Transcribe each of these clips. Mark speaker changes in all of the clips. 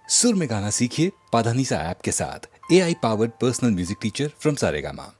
Speaker 1: सुर में गाना सीखिए पाधानीसा ऐप के साथ। AI powered personal music teacher from Saregama.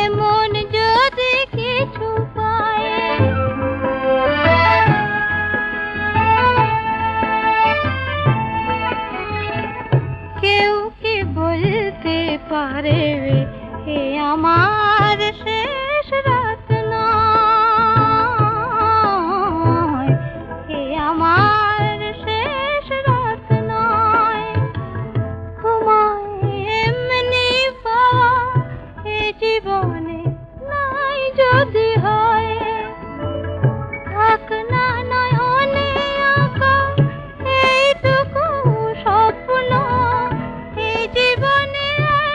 Speaker 2: এমন যদি কিছু যদি হয় থাক না নয়নে আঁকা এইটুকু স্বপ্ন, এই জীবনে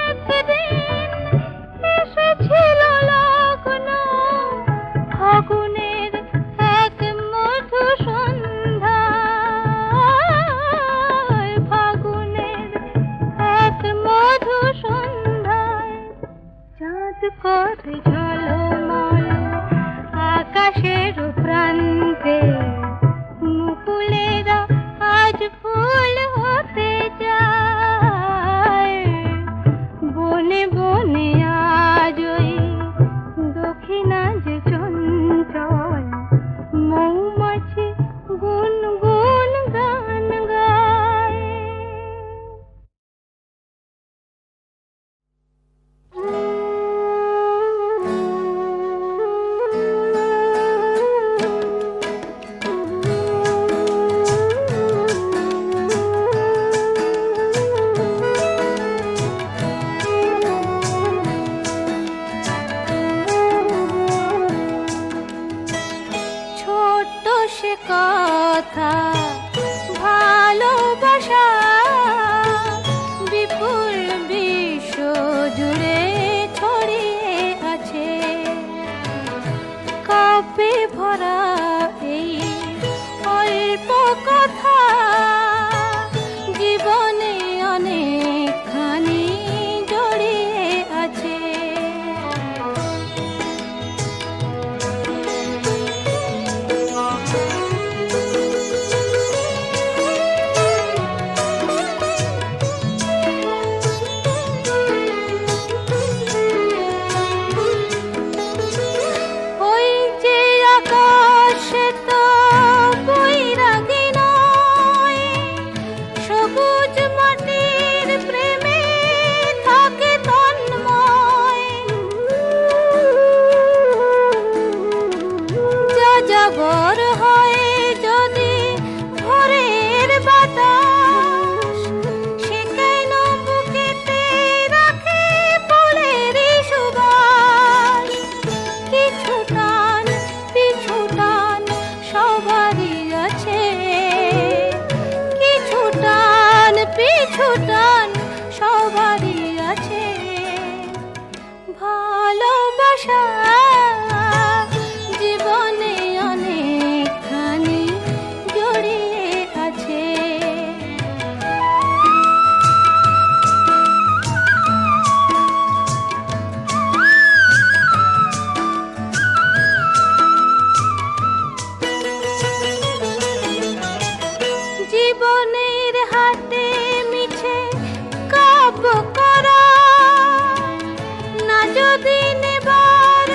Speaker 2: একদিন এসেছিল লগ্ন, ফাগুনের এক মধু সন্ধ্যায়, ফাগুনের এক মধু সন্ধ্যায় চাঁদ করে ঝলমল আকাশের প্রান্তে, মুকুলেরা আজ ফুল হতে যায়, বনে বনে আজ ওই দক্ষিণা যে চঞ্চল মৌমাছি গুনগুন গান গায়। ছোট্ট সে কথা ভালোবাসা বিপুল বিশ্ব জুড়ে ছড়িয়ে আছে, কাব্যে ভরা এই অল্প কথা জীবনে অনেকখানি জড়িয়ে আছে। ওই যে আকাশ তো বৈরাগী নয়, সবুজ মাটির প্রেমে থাকে তন্ময়, যাযাবর হয় যদি ভোরের বাতাস, সে কেন বুকেতে রাখে ফুলেরই সুবাস, কিছু টান পিছু টান সবারই আছে, কিছু টান পিছু টান সবারই আছে, ভালোবাসা জীবনে অনেকখানি জড়িয়ে আছে। জীবনের হাতে মিছে কাব্য করা, না যদি নেবার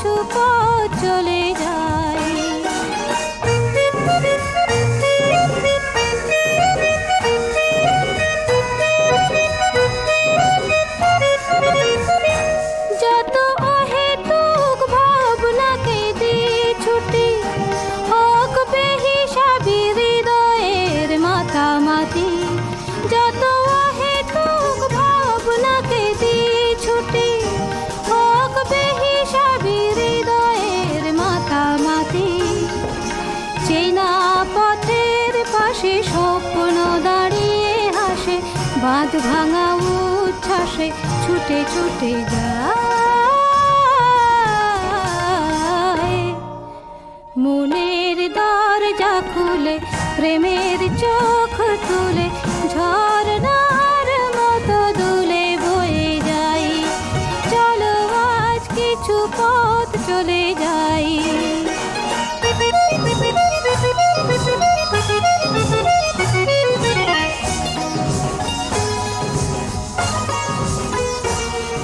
Speaker 2: কিছু পথ চলে যায়। যত অহেতুক ভাবনাকে দিয়ে ছুটি হোক বেহিসাবি হৃদয়ের মাতামাতি। যত অহেতুক ভাবনাকে দিয়ে ছুটি হোক বেহিসাবি হৃদয়ের মাতামাতি। চেনা পথের পাশে স্বপ্ন দাঁড়িয়ে হাসে, বাঁধ ভাঙা উচ্ছ্বাসে ছুটে ছুটে যায়। মনের দরজা খুলে প্রেমের চোখ তুলে ঝর্ণার মতো দুলে বয়ে যাই। চলো আজ কিছু পথ চলে যাই।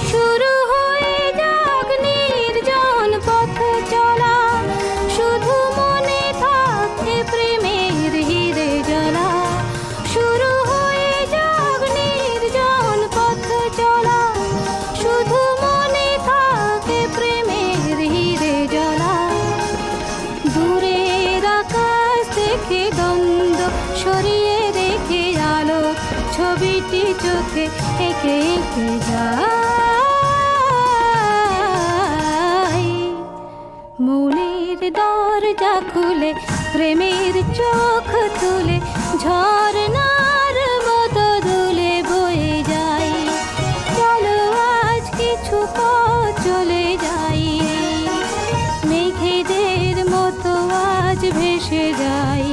Speaker 2: শুরু হয়ে যাক নির্জন পথ চলা, শুধু মনে থাকে প্রেমের হিরে জ্বালা। শুরু হয়ে যাক নির্জন পথ চলা, শুধু মনে থাকে প্রেমের হিরে জ্বালা। দূরের আকাশ থেকে দ্বন্দ্ব সরিয়ে রেখে আলো ছবিটি চোখে এঁকে এঁকে যায়। মনের দরজা খুলে প্রেমের চোখ তুলে ঝর্ণার মতো দুলে বয়ে যাই। চলো আজ কিছু পথ চলে যাই। মেঘেদের মতো আজ ভেসে যাই।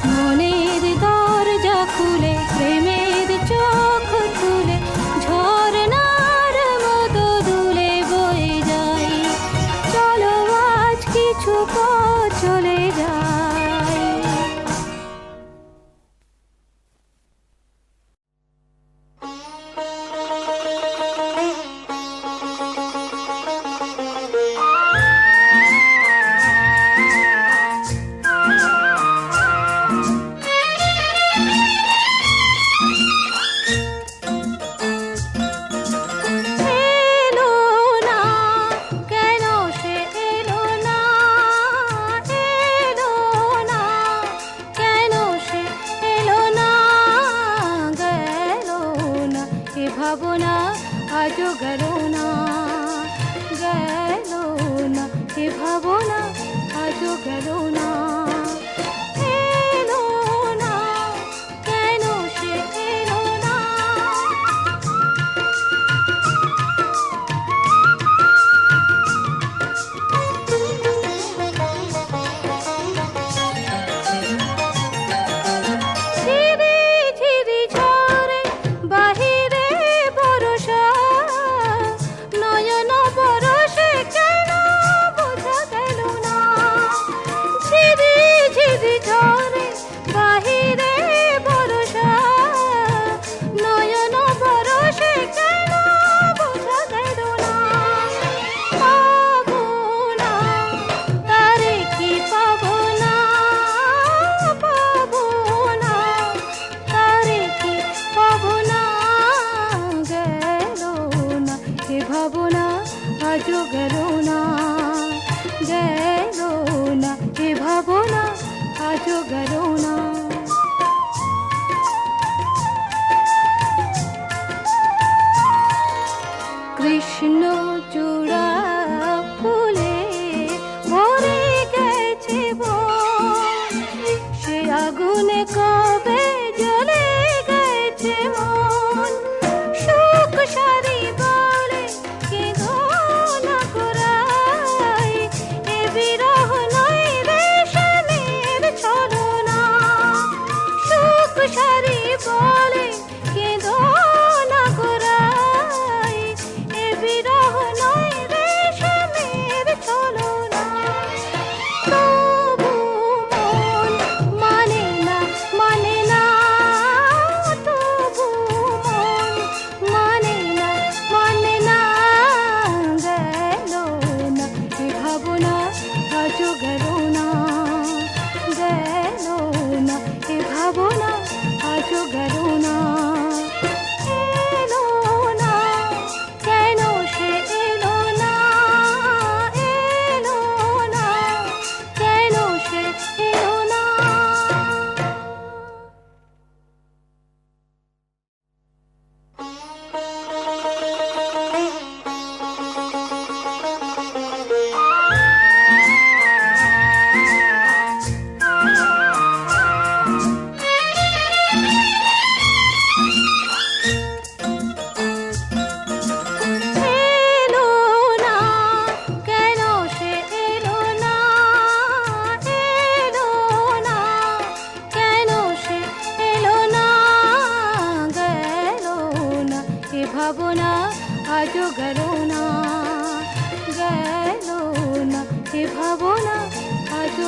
Speaker 2: মনের দরজা খুলে প্রেমের চোখ তুলে ঝর্ণার মতো দুলে বয়ে যাই। চলো আজ কিছু পথ চলে যাই। এলো না কেন সে এলো না, এলো না কেন সে এলো না, গেল না এ ভাবনা আজও গেল না, গেল না এ ভাবনা আজও গেল না। এলো না কেন সে এলো না। ঝিরি ঝিরি ঝরে বাহিরে বরষা, নয়ন বরষে কেন বোঝা গেল না। ঝিরি ঝিরি ঝরে বাহিরে বরষা, নয়ন বরষে কেন বোঝা গেল না। পাবো না তারে কি পাবো না, পাবো না তারে কি পাবো না, গেল না এ ভাবনা আজও গেল না, গেল না এ ভাবনা আজও গেল না। কৃষ্ণ চূড়া ফুলে ভরে গেছে বন, সে আগুনে কবে জ্বলে গেছে মন। সুখ সারি বলে কেঁদো না গোড়ায়, এ বিরহ নয় রেশমের ছলনা। সুখ সারি বলে কেঁদো না গোড়ায়, এ বিরহ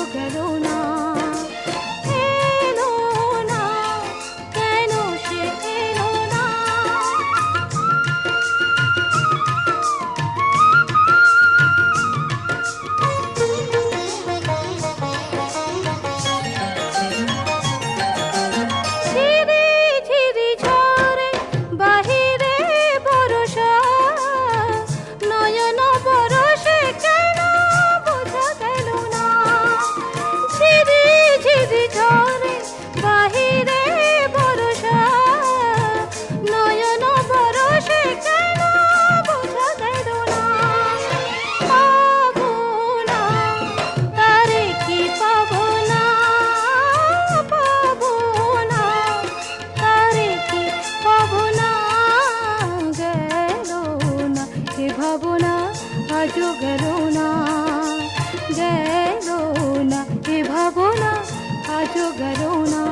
Speaker 2: আজও গেল না এলো না কেন সে এলো না ঝিরি ঝিরি ঝরে বাহিরে বরষা নয়ন বরষে কেন বোঝা গেল না ঝিরি ঝিরি ঝরে বাহিরে বরষা নয়ন বরষে কেন বোঝা গেল না পাবো না তারে কি পাবো না পাবো না তারে কি পাবো না গেল না এ ভাবনা আজও গেল না গেল না এ ভাবনা আজও গেল না